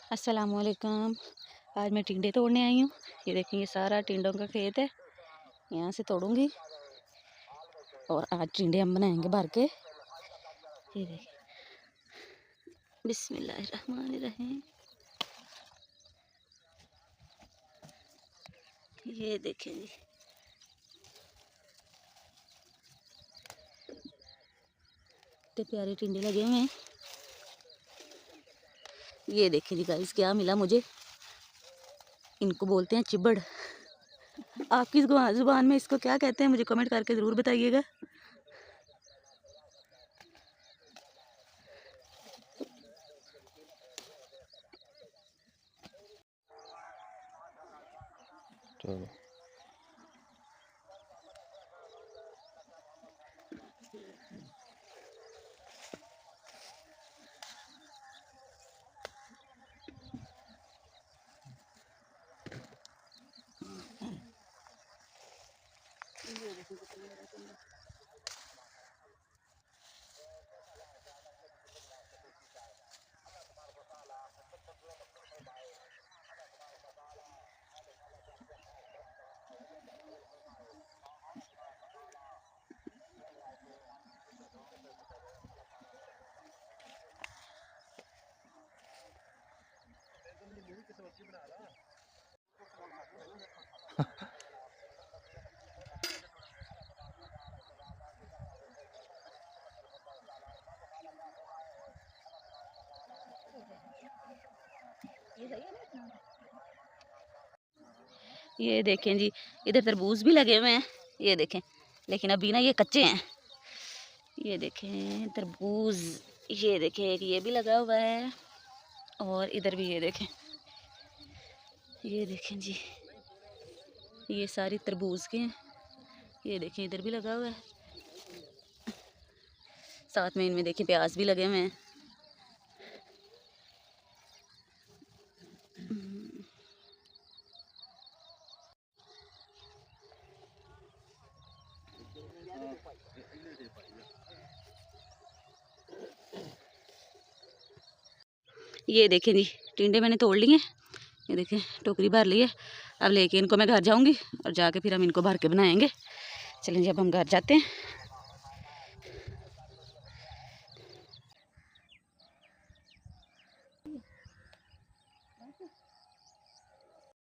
अस्सलामुअलैकुम। आज मैं टिंडे तोड़ने आई हूँ। ये देखिए, ये सारा टिंडों का खेत है। यहाँ से तोड़ूंगी और आज टिंडे हम बनाएंगे भर के। ये देखिए, बिस्मिल्लाहिर्रहमानिर्रहीम। ये देखें जी, इतने प्यारे टिंडे लगे हुए हैं। ये देखें जी गाइस, क्या मिला मुझे। इनको बोलते हैं चिबड़। आपकी जुबान में इसको क्या कहते हैं, मुझे कमेंट करके ज़रूर बताइएगा। चलो, ये देखें जी, इधर तरबूज भी लगे हुए हैं। ये देखें, लेकिन अभी ना ये कच्चे हैं। ये देखें तरबूज, ये देखें एक ये भी लगा हुआ है और इधर भी ये देखें जी, ये सारी तरबूज के हैं। ये देखें इधर भी लगा हुआ है, साथ में इनमें देखिए प्याज भी लगे हुए हैं। ये देखें जी, टिंडे मैंने तोड़ लिए। ये देखें टोकरी भर ली है। अब लेके इनको मैं घर जाऊंगी और जाके फिर हम इनको भर के बनाएंगे। चलें जी, अब हम घर जाते हैं।